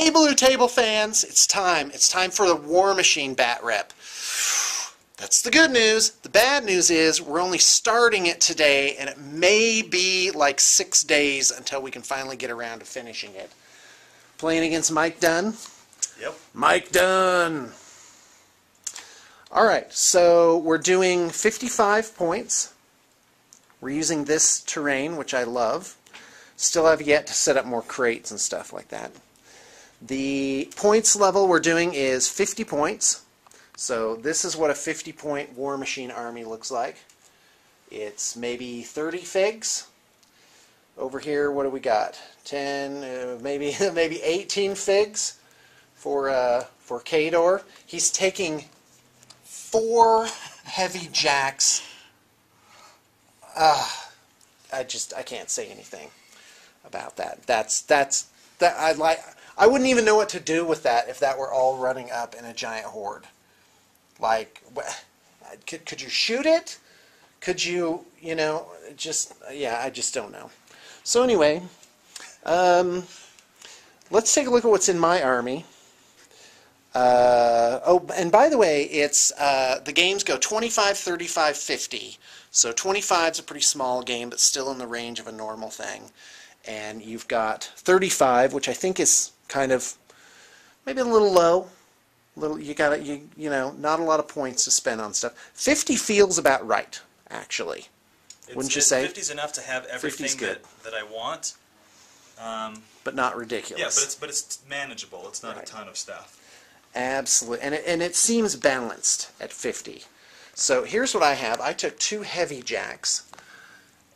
Hey Blue Table fans, it's time. It's time for the War Machine bat rep. That's the good news. The bad news is we're only starting it today, and it may be like 6 days until we can finally get around to finishing it. Playing against Mike Dunn? Yep. Mike Dunn! Alright, so we're doing 55 points. We're using this terrain, which I love. Still have yet to set up more crates and stuff like that. The points level we're doing is 50 points. So this is what a 50-point War Machine army looks like. It's maybe 30 figs. Over here, what do we got? 10, maybe 18 figs for Khador. He's taking 4 heavy jacks. I can't say anything about that. I wouldn't even know what to do with that if that were all running up in a giant horde. Like, could you shoot it? Could you, yeah, I just don't know. So anyway, let's take a look at what's in my army. Oh, and by the way, it's the games go 25, 35, 50. So 25 is a pretty small game, but still in the range of a normal thing. And you've got 35, which I think is kind of maybe a little low. You know, not a lot of points to spend on stuff. 50 feels about right, actually. Wouldn't you say? 50's enough to have everything that I want. But not ridiculous. Yeah, but it's manageable. It's not a ton of stuff. Absolutely, and it seems balanced at 50. So here's what I have. I took 2 heavy jacks,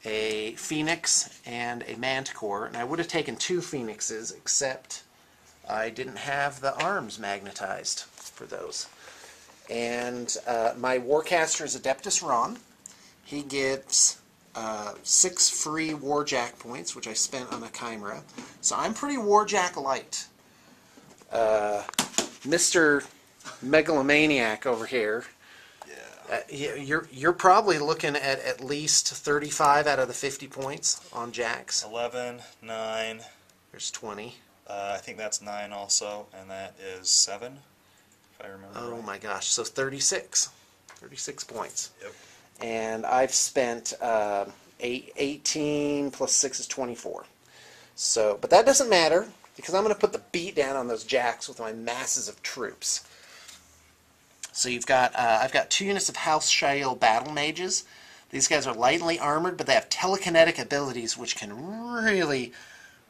a phoenix and a manticore, and I would have taken 2 phoenixes, except I didn't have the arms magnetized for those. And my warcaster is Adeptus Ron. He gets 6 free warjack points, which I spent on a chimera. So I'm pretty warjack light. Mr. Megalomaniac over here. Yeah. You're probably looking at least 35 out of the 50 points on jacks. 11, 9. There's 20. I think that's 9 also, and that is 7, if I remember right. Oh my gosh, so 36. 36 points. Yep. And I've spent 18 plus 6 is 24. So, but that doesn't matter, because I'm going to put the beat down on those jacks with my masses of troops. So you've got, I've got 2 units of House Shael Battle Mages. These guys are lightly armored, but they have telekinetic abilities which can really,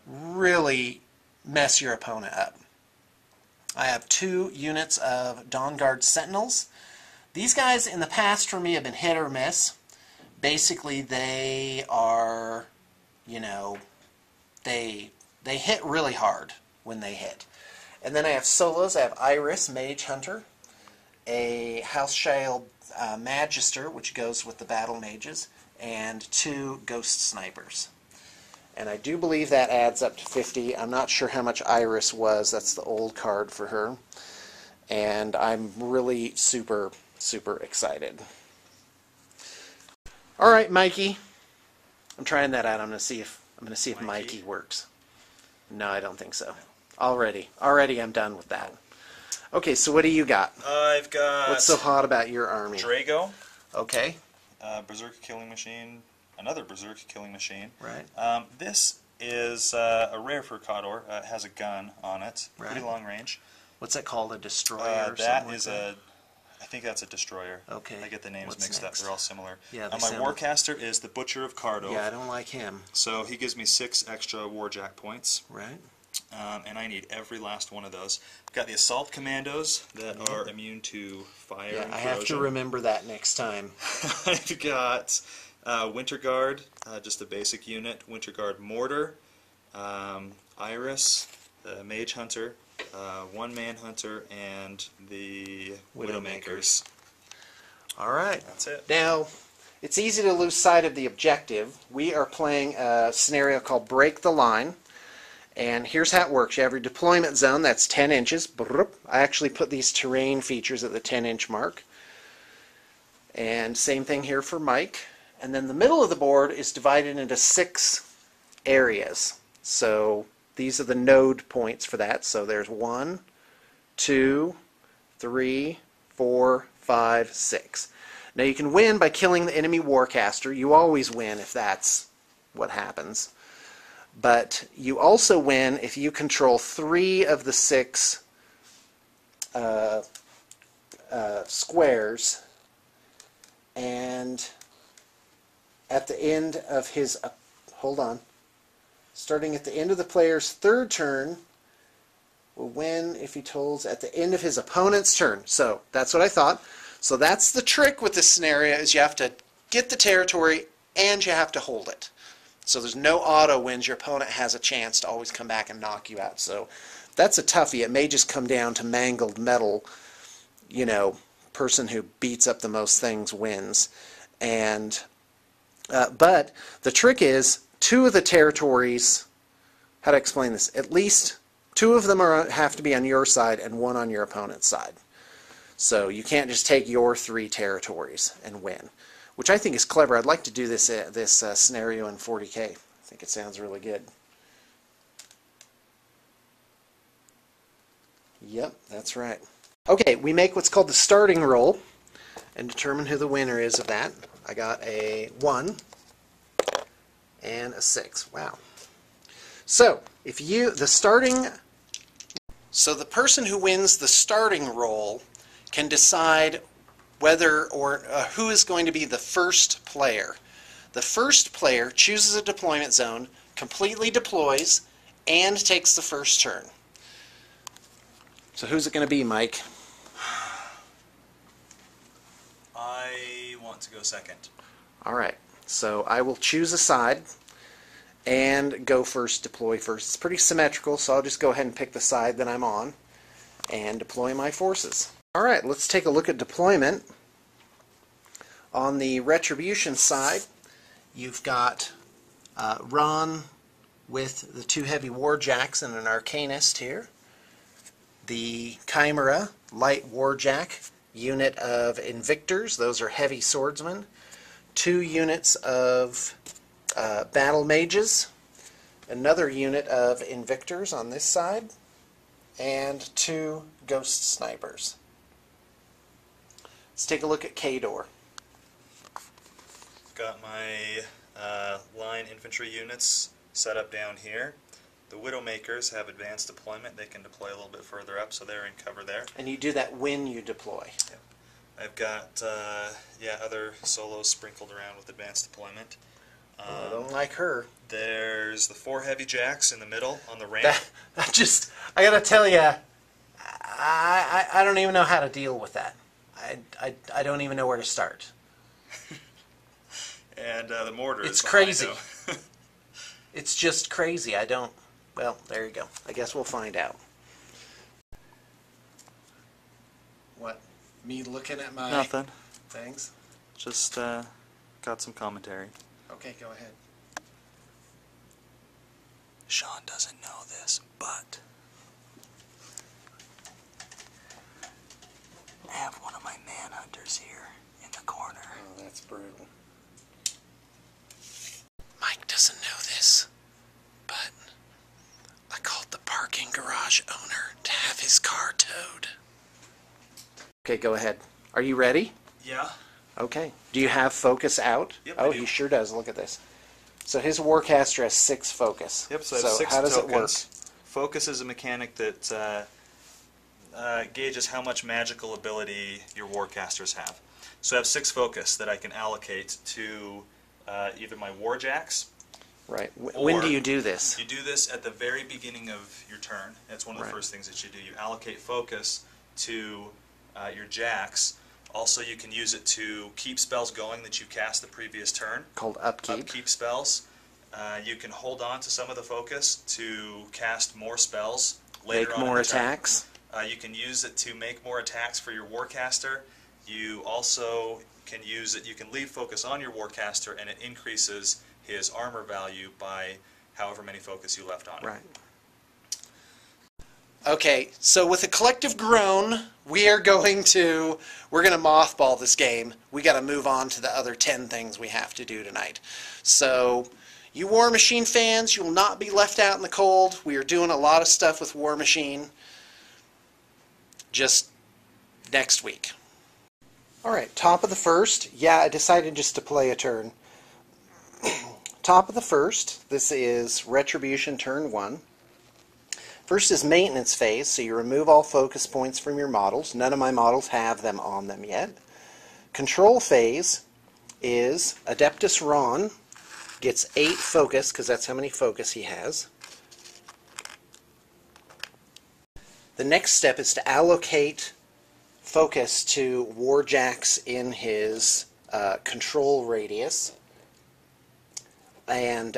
really mess your opponent up. I have 2 units of Dawnguard Sentinels. These guys in the past for me have been hit or miss. Basically they are, you know, they hit really hard when they hit. And then I have solos. I have Iris, Mage Hunter, a House Shael Magister, which goes with the Battle Mages, and 2 Ghost Snipers. And I do believe that adds up to 50. I'm not sure how much Iris was. That's the old card for her. And I'm really super, super excited. All right, Mikey. I'm trying that out. I'm going to see if Mikey works. No, I don't think so. Already I'm done with that. Okay, so what do you got? I've got... What's so hot about your army? Drago. Okay. Berserker Killing Machine. Another Berserker Killing Machine. Right. This is a rare for Khador. It has a gun on it. Right. Pretty long range. What's that called? A destroyer or that something is like that? I think that's a destroyer. Okay. I get the names What's mixed next? up. They're all similar. Yeah, my Warcaster is the Butcher of Khador. Yeah, I don't like him. So he gives me 6 extra Warjack points. Right. And I need every last one of those. I've got the Assault Commandos that are immune to fire and corrosion. I have to remember that next time. I've got Winter Guard, just a basic unit. Winter Guard Mortar, Iris, the Mage Hunter, 1 Manhunter, and the Widowmakers. All right. That's it. Now, it's easy to lose sight of the objective. We are playing a scenario called Break the Line. And here's how it works. You have your deployment zone, that's 10 inches. I actually put these terrain features at the 10-inch mark. And same thing here for Mike. And then the middle of the board is divided into 6 areas. So these are the node points for that. So there's 1, 2, 3, 4, 5, 6. Now you can win by killing the enemy Warcaster. You always win if that's what happens. But you also win if you control 3 of the 6 squares, and at the end of his starting at the end of the player's third turn, will win if he tolls at the end of his opponent's turn. So that's what I thought. So that's the trick with this scenario, is you have to get the territory and you have to hold it. So there's no auto wins. Your opponent has a chance to always come back and knock you out. So that's a toughie. It may just come down to mangled metal. You know, person who beats up the most things wins. And but the trick is, 2 of the territories, how to explain this, at least 2 of them have to be on your side and 1 on your opponent's side. So you can't just take your 3 territories and win, which I think is clever. I'd like to do this scenario in 40K. I think it sounds really good. Yep, that's right. Okay, we make what's called the starting roll and determine who the winner is of that. I got a 1 and a 6. Wow. So if the person who wins the starting roll can decide whether or who is going to be the first player. The first player chooses a deployment zone, completely deploys, and takes the first turn. So who's it going to be, Mike? I want to go second. All right. So I will choose a side and go first, deploy first. It's pretty symmetrical, so I'll just go ahead and pick the side that I'm on and deploy my forces. All right, let's take a look at deployment. On the Retribution side, you've got Ron with the 2 heavy warjacks and an arcanist here. The Chimera, light warjack, unit of invictors, those are heavy swordsmen. 2 units of battle mages, another unit of invictors on this side, and 2 ghost snipers. Let's take a look at Khador. Got my line infantry units set up down here. The Widowmakers have advanced deployment. They can deploy a little bit further up, so they're in cover there. And you do that when you deploy. Yep. I've got other solos sprinkled around with advanced deployment. I don't like her. There's the 4 heavy jacks in the middle on the ramp. I gotta tell you, I don't even know how to deal with that. I don't even know where to start. And the mortar It's is crazy. them. It's just crazy. Well, there you go. I guess we'll find out. What? Me looking at my Nothing. things? Just got some commentary. Okay, go ahead. Sean doesn't know this, but I have one of my manhunters here in the corner. Oh, that's brutal. Mike doesn't know this, but I called the parking garage owner to have his car towed. Okay, go ahead. Are you ready? Yeah. Okay. Do you have focus out? Yep, Oh, I do. he sure does. Look at this. So his Warcaster has 6 focus. Yep, so I have 6 how does tokens. it work? Focus is a mechanic that gauges how much magical ability your Warcasters have. So I have 6 focus that I can allocate to either my Warjacks. Right. When do or you do this? You do this at the very beginning of your turn. That's one of the Right. first things that you do. You allocate focus to your jacks. Also, you can use it to keep spells going that you cast the previous turn. Called upkeep. Upkeep spells. You can hold on to some of the focus to cast more spells later Make on more in the turn. attacks. You can use it to make more attacks for your Warcaster. You also can use it, you can leave focus on your Warcaster and it increases his armor value by however many focus you left on it. Right. Okay, so with a collective groan, we're going to mothball this game. We got to move on to the other 10 things we have to do tonight. So You War Machine fans, you will not be left out in the cold. We are doing a lot of stuff with War Machine just next week. Alright, top of the first. Yeah, I decided just to play a turn. Top of the first, this is Retribution turn 1. First is maintenance phase, so you remove all focus points from your models. None of my models have them on them yet. Control phase is Adeptus Ron gets 8 focus, because that's how many focus he has. The next step is to allocate focus to Warjacks in his control radius. And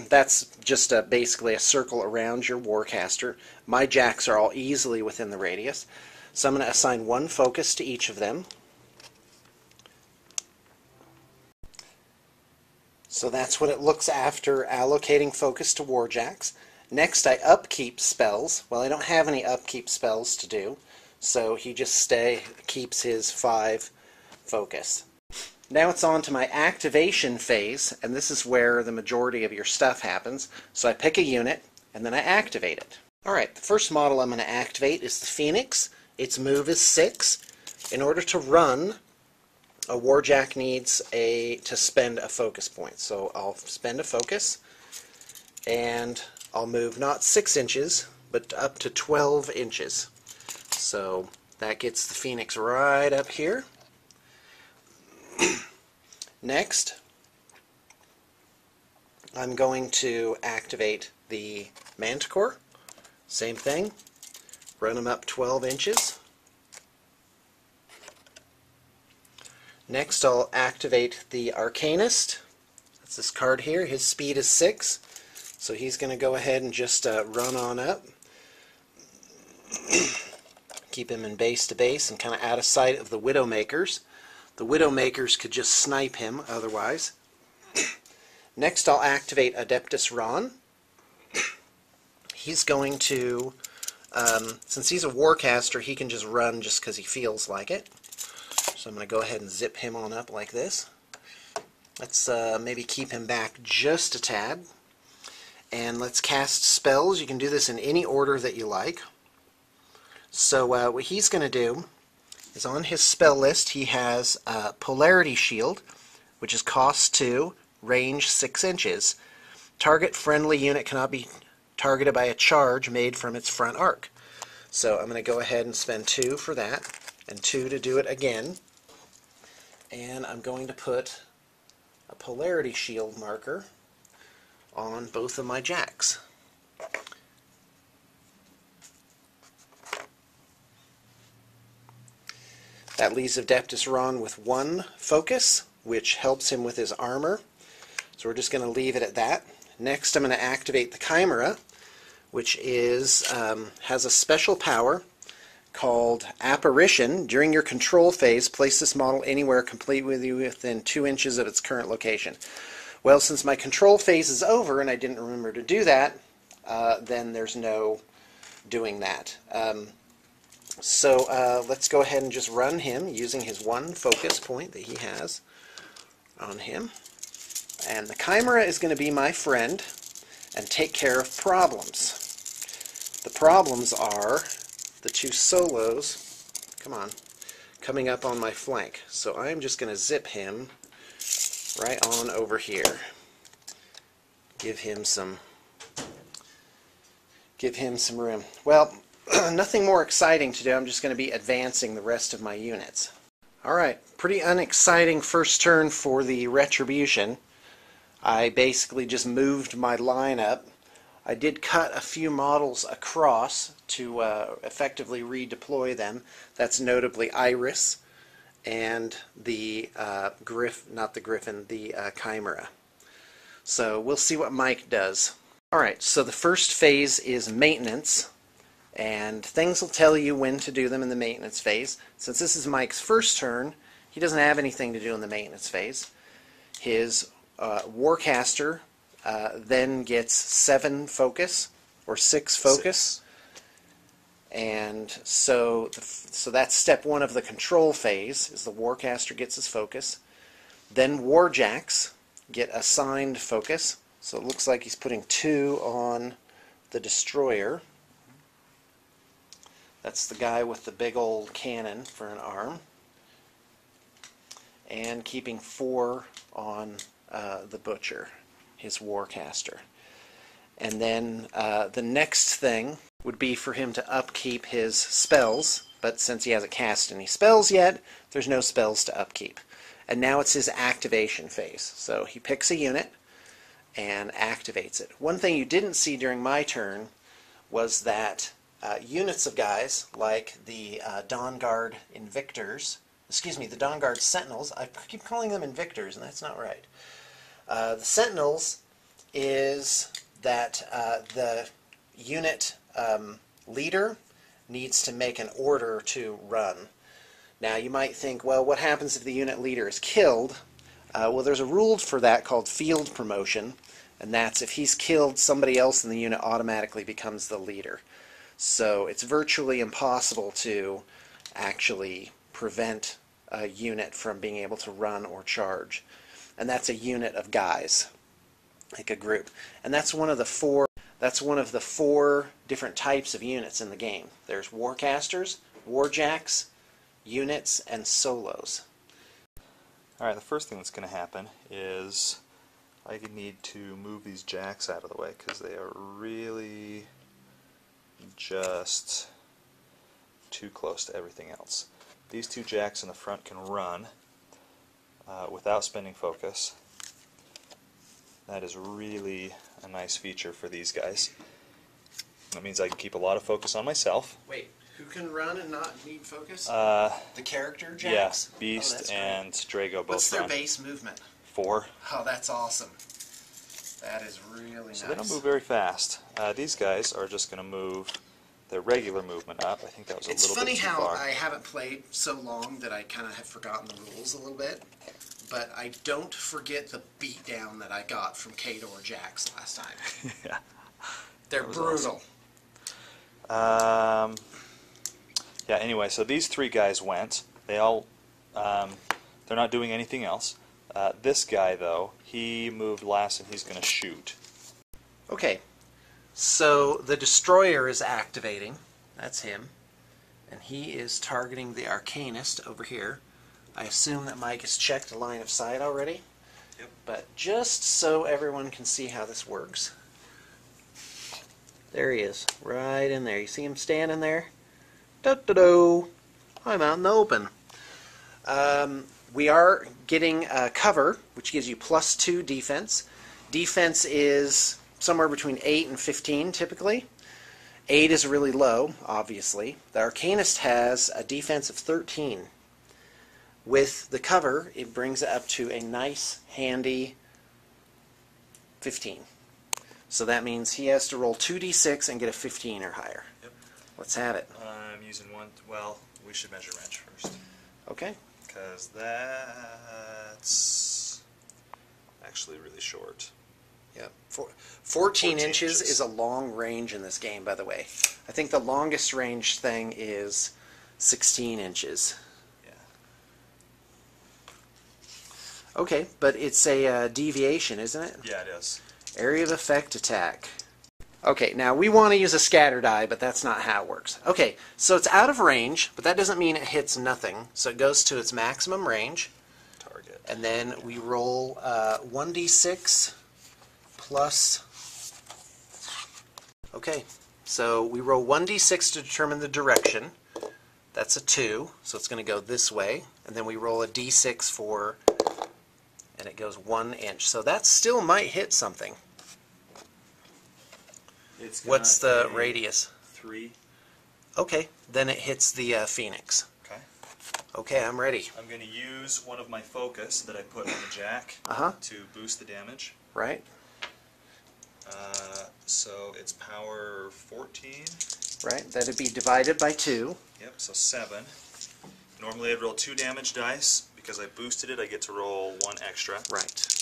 that's just basically a circle around your Warcaster. My Jacks are all easily within the radius. So I'm going to assign 1 focus to each of them. So that's what it looks after allocating focus to Warjacks. Next, I upkeep spells. Well, I don't have any upkeep spells to do, so he just keeps his 5 focus. Now it's on to my activation phase, and this is where the majority of your stuff happens. So I pick a unit, and then I activate it. Alright, the first model I'm going to activate is the Phoenix. Its move is 6. In order to run, a Warjack needs to spend a focus point. So I'll spend a focus, and I'll move not 6 inches, but up to 12 inches. So that gets the Phoenix right up here. Next, I'm going to activate the Manticore. Same thing. Run them up 12 inches. Next, I'll activate the Arcanist. That's this card here. His speed is 6. So he's going to go ahead and just run on up. Keep him in base to base and kind of out of sight of the Widowmakers. The Widowmakers could just snipe him otherwise. Next, I'll activate Adeptus Ron. He's going to, since he's a Warcaster, he can just run just because he feels like it. So I'm going to go ahead and zip him on up like this. Let's maybe keep him back just a tad. And let's cast spells. You can do this in any order that you like. So what he's going to do is on his spell list he has Polarity Shield, which is cost 2, range 6 inches. Target friendly unit cannot be targeted by a charge made from its front arc. So I'm going to go ahead and spend 2 for that, and 2 to do it again. And I'm going to put a Polarity Shield marker on both of my Jacks. That leaves Adeptus Ron with 1 focus, which helps him with his armor. So we're just going to leave it at that. Next, I'm going to activate the Chimera, which has a special power called Apparition. During your control phase, place this model anywhere completely within 2 inches of its current location. Well, since my control phase is over and I didn't remember to do that, then there's no doing that. So let's go ahead and just run him using his 1 focus point that he has on him. And the Chimera is going to be my friend and take care of problems. The problems are the 2 solos, coming up on my flank. So I'm just going to zip him right on over here. Give him some room. Well, nothing more exciting to do. I'm just going to be advancing the rest of my units. Alright, pretty unexciting first turn for the Retribution. I basically just moved my line up. I did cut a few models across to effectively redeploy them. That's notably Iris and the the Chimera. So we'll see what Mike does. Alright, so the first phase is maintenance. And things will tell you when to do them in the maintenance phase. Since this is Mike's first turn, he doesn't have anything to do in the maintenance phase. His Warcaster then gets 7 focus, or 6 focus. 6. And so that's step 1 of the control phase, is the Warcaster gets his focus. Then Warjacks get assigned focus. So it looks like he's putting 2 on the destroyer. That's the guy with the big old cannon for an arm. And keeping 4 on the butcher, his warcaster. And then the next thing would be for him to upkeep his spells, but since he hasn't cast any spells yet, there's no spells to upkeep. And now it's his activation phase. So he picks a unit and activates it. One thing you didn't see during my turn was that units of guys like the Dawn Guard Invictors, the Dawn Guard Sentinels, I keep calling them Invictors, and that's not right. The Sentinels is that the unit leader needs to make an order to run. Now you might think, well, what happens if the unit leader is killed? Well, there's a rule for that called field promotion, and that's if he's killed, somebody else in the unit automatically becomes the leader. So it's virtually impossible to actually prevent a unit from being able to run or charge. And that's a unit of guys, like a group. And that's one of the four different types of units in the game. There's warcasters, warjacks, units, and solos. Alright, the first thing that's going to happen is I need to move these jacks out of the way because they are really just too close to everything else. These 2 jacks in the front can run without spending focus. That is really a nice feature for these guys. That means I can keep a lot of focus on myself. Wait, who can run and not need focus? The character jacks? Yeah, Beast and Drago both What's their run. base movement? 4. Oh, that's awesome. That is really nice. So they don't move very fast. These guys are just going to move their regular movement up. I think that was a little bit too far. It's funny how I haven't played so long that I kind of have forgotten the rules a little bit, but I don't forget the beatdown that I got from Khador Jacks last time. Yeah. They're brutal. Awesome. Yeah, anyway, so these 3 guys went. They all, they're not doing anything else. This guy, though, he moved last and he's going to shoot. Okay, so the destroyer is activating. That's him. And he is targeting the Arcanist over here. I assume that Mike has checked the line of sight already. Yep. But just so everyone can see how this works. There he is, right in there. You see him standing there? Da-da-do! I'm out in the open. We are getting cover, which gives you +2 defense. Defense is somewhere between 8 and 15 typically. 8 is really low, obviously. The Arcanist has a defense of 13. With the cover, it brings it up to a nice, handy 15. So that means he has to roll 2d6 and get a 15 or higher. Yep. Let's have it. I'm using one. Well, we should measure wrench first. Okay. Because that's actually really short. Yep. 14 inches is a long range in this game, by the way. I think the longest range thing is 16 inches. Yeah. Okay, but it's a deviation, isn't it? Yeah, it is. Area of effect attack. Okay, now we want to use a scatter die, but that's not how it works. Okay, so it's out of range, but that doesn't mean it hits nothing. So it goes to its maximum range. Target. And then we roll 1d6 plus... Okay, so we roll 1d6 to determine the direction. That's a 2, so it's going to go this way. And then we roll a d6 for... and it goes 1 inch. So that still might hit something. What's the radius? 3. Okay, then it hits the Phoenix. Okay. Okay, I'm ready. I'm going to use one of my focus that I put on the jack to boost the damage. Right. So it's power 14. Right, that'd be divided by 2. Yep, so 7. Normally I'd roll 2 damage dice. Because I boosted it, I get to roll 1 extra. Right.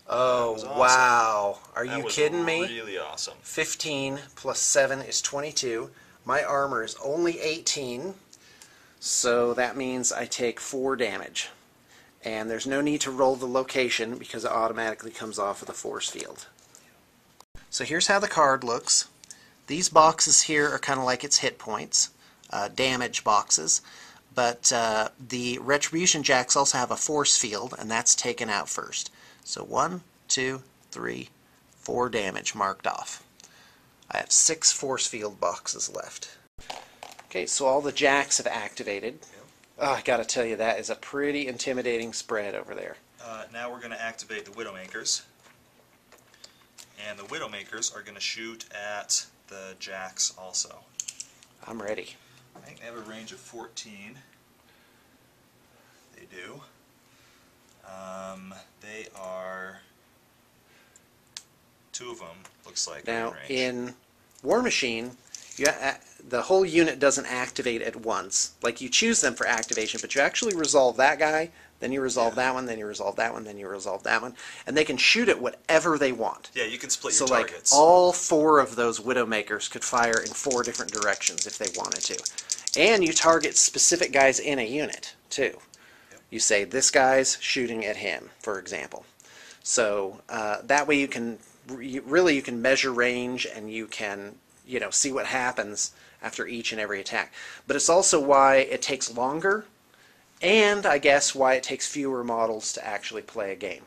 Oh, awesome. Wow. Are you kidding me? Really awesome. 15 plus 7 is 22. My armor is only 18, so that means I take 4 damage. And there's no need to roll the location because it automatically comes off of the force field. So here's how the card looks. These boxes here are kind of like its hit points, damage boxes. But the Retribution jacks also have a force field, and that's taken out first. So 1, 2, 3, 4 damage marked off. I have 6 force field boxes left. Okay, so all the jacks have activated. Oh, I gotta tell you, that is a pretty intimidating spread over there. Now we're going to activate the Widowmakers. And the Widowmakers are going to shoot at the jacks also. I'm ready. I think they have a range of 14. They do. They are... 2 of them, looks like, Now, are in range. in War Machine, the whole unit doesn't activate at once. Like, you choose them for activation, but you actually resolve that guy, then you resolve that one, then you resolve that one, then you resolve that one, and they can shoot at whatever they want. Yeah, you can split So, your like, targets. all 4 of those Widowmakers could fire in 4 different directions if they wanted to. And you target specific guys in a unit, too. Yep. You say, this guy's shooting at him, for example. So, that way you can you can measure range, and you can, you know, see what happens after each and every attack. But it's also why it takes longer, and I guess why it takes fewer models to actually play a game,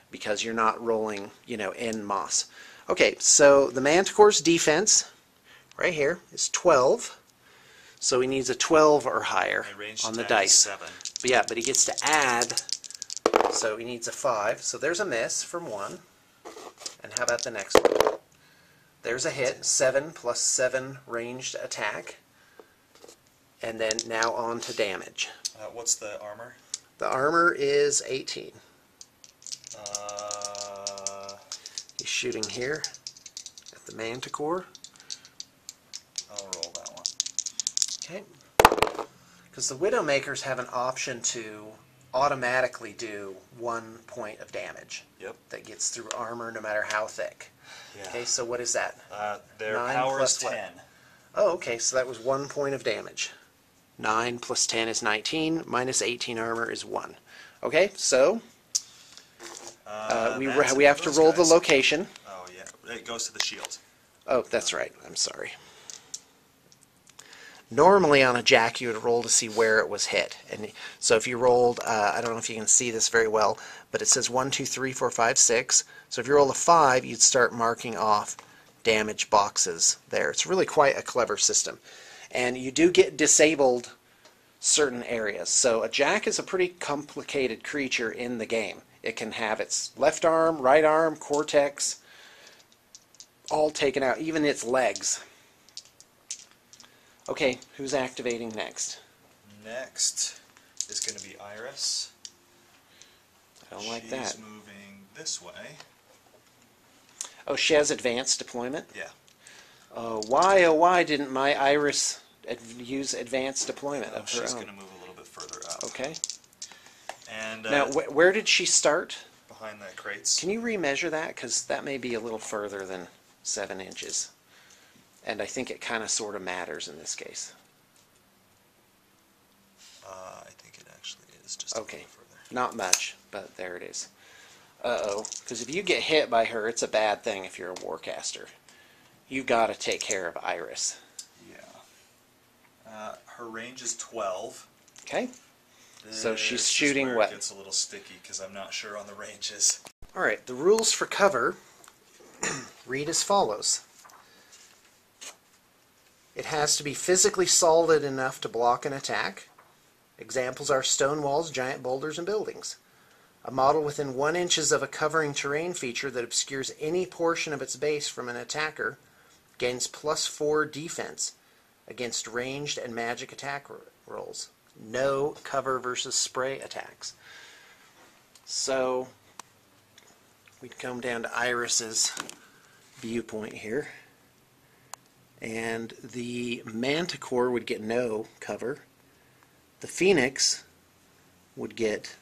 because you're not rolling, you know, en masse. Okay, so the Manticore's defense right here is 12, so he needs a 12 or higher on the dice. 7. But yeah, but he gets to add, so he needs a 5. So there's a miss from 1. And how about the next one? There's a hit, 7 plus 7 ranged attack. And then now on to damage. What's the armor? The armor is 18. He's shooting here at the Manticore. I'll roll that one. Okay. Because the Widowmakers have an option to automatically do 1 point of damage. Yep. That gets through armor no matter how thick. Yeah. Okay, so what is that? Their 9 power is plus what? 10. Oh, okay, so that was 1 point of damage. 9 plus 10 is 19, minus 18 armor is 1. Okay, so we have to roll the location. Oh, yeah. It goes to the shield. Oh, that's right. I'm sorry. Normally on a jack you would roll to see where it was hit. And so if you rolled, I don't know if you can see this very well, but it says 1, 2, 3, 4, 5, 6. So if you roll a 5, you'd start marking off damage boxes there. It's really quite a clever system. And you do get disabled certain areas. So a jack is a pretty complicated creature in the game. It can have its left arm, right arm, cortex, all taken out, even its legs. Okay, who's activating next? Next is going to be Iris. I don't like that. She's moving this way. Oh, she has advanced deployment? Yeah. Why didn't my Iris use advanced deployment of her She's own? going to move a little bit further up. Okay. And Now, where did she start? behind that crates. Can you remeasure that? Because that may be a little further than 7 inches. And I think it kind of sort of matters in this case. I think it actually is just a Okay, little further. not much, but there it is. Uh-oh, because if you get hit by her, it's a bad thing if you're a warcaster. You got to take care of Iris. Yeah. Her range is 12. Okay? So she's This is shooting where what? It gets a little sticky because I'm not sure on the ranges. Alright, the rules for cover read as follows. It has to be physically solid enough to block an attack. Examples are stone walls, giant boulders, and buildings. A model within 1 inches of a covering terrain feature that obscures any portion of its base from an attacker gains +4 defense against ranged and magic attack rolls. No cover versus spray attacks. So we'd come down to Iris's viewpoint here. And the Manticore would get no cover. The Phoenix would get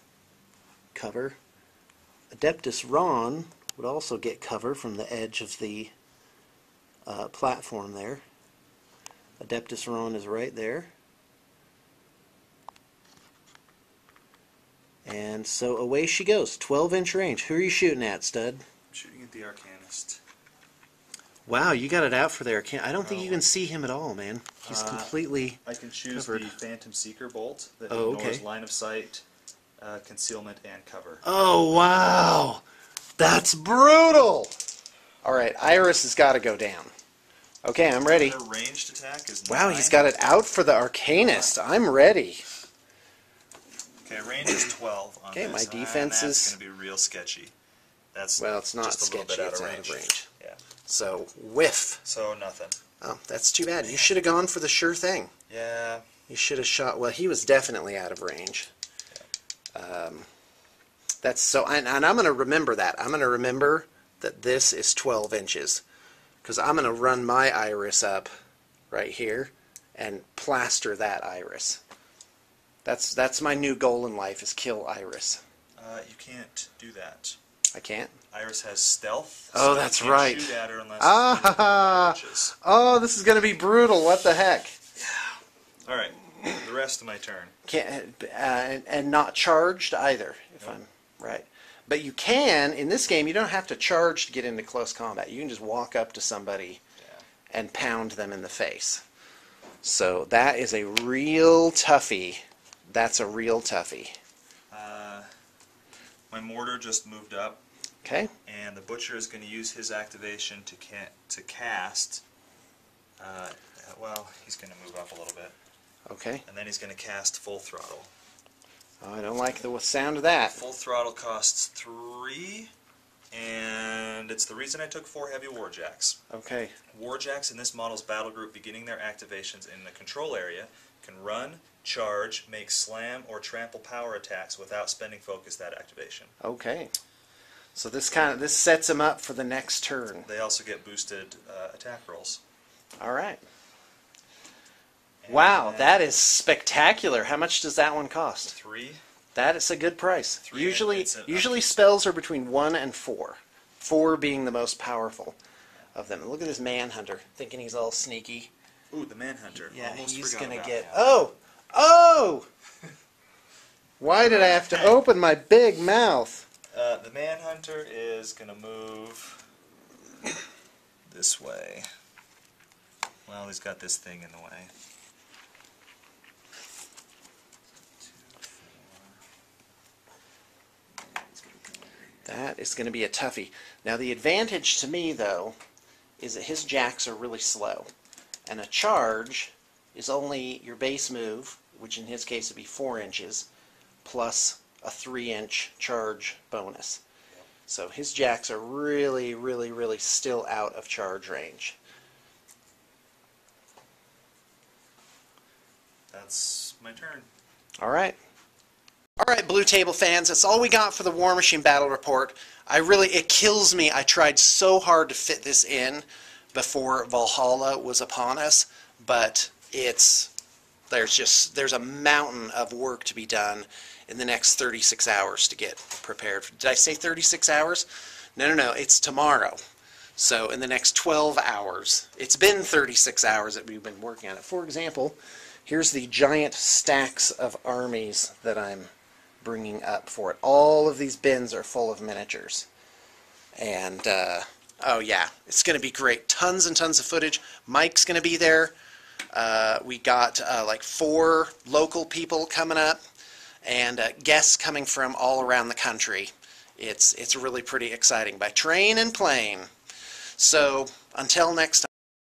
cover. Adeptus Ron would also get cover from the edge of the platform there. Adeptus Ron is right there. And so away she goes. 12-inch range. Who are you shooting at, stud? I'm shooting at the Arcanist. Wow, you got it out for there. I don't think you can see him at all, man. He's completely I can choose covered. the Phantom Seeker bolt that Oh, ignores okay. line of sight, concealment, and cover. Oh, wow. That's brutal. All right, Iris has got to go down. Okay, I'm ready. Her ranged attack is Wow, 9. he's got it out for the Arcanist. I'm ready. Okay, range is 12 on Okay, this. my and defense that's is... going to be real sketchy. That's Well, it's not just a little sketchy. bit It's out of range. Yeah. So, whiff. So nothing. Oh, that's too bad. You should have gone for the sure thing. Yeah. You should have shot... Well, he was definitely out of range. That's so... And I'm going to remember that. I'm going to remember that this is 12 inches. Because I'm going to run my iris up right here and plaster that iris. That's my new goal in life, is kill Iris. You can't do that. I can't? Iris has stealth. Oh, so that's you can't right. Shoot at her unless Ah! inches. Oh, this is going to be brutal. What the heck? All right, the rest of my turn. Can't, and not charged either, if I'm right. But you can, in this game, you don't have to charge to get into close combat. You can just walk up to somebody and pound them in the face. So that is a real toughie. That's a real toughie. My mortar just moved up, Okay? and the butcher is going to use his activation to cast. Well, he's going to move up a little bit, Okay. and then he's going to cast full throttle. Oh, I don't like the sound of that. Full throttle costs 3, and it's the reason I took 4 heavy warjacks. Okay. Warjacks in this model's battle group beginning their activations in the control area can run, charge, make slam, or trample power attacks without spending focus that activation. Okay. So this sets him up for the next turn. They also get boosted attack rolls. All right. And Wow, then that is spectacular. How much does that one cost? 3. That is a good price. 3, Usually spells are between 1 and 4. 4 being the most powerful of them. Look at this Manhunter, thinking he's all sneaky. Ooh, the Manhunter. Yeah, Almost he's forgot gonna about get... him. Oh! Oh! Why did I have to open my big mouth? The Manhunter is going to move this way. Well, he's got this thing in the way. 2, 4. That is going to be a toughie. Now the advantage to me, though, is that his jacks are really slow. And a charge is only your base move, which in his case would be 4 inches, plus a 3-inch charge bonus. So his jacks are really, really, really still out of charge range. That's my turn. All right. All right, Blue Table fans, that's all we got for the War Machine Battle Report. It kills me. I tried so hard to fit this in before Valhalla was upon us, but there's a mountain of work to be done in the next 36 hours to get prepared. Did I say 36 hours? No, it's tomorrow. So in the next 12 hours. It's been 36 hours that we've been working on it. For example, here's the giant stacks of armies that I'm bringing up for it. All of these bins are full of miniatures. And, oh yeah, it's going to be great. Tons and tons of footage. Mike's going to be there. We got like 4 local people coming up, and guests coming from all around the country. It's really pretty exciting, by train and plane. So until next time.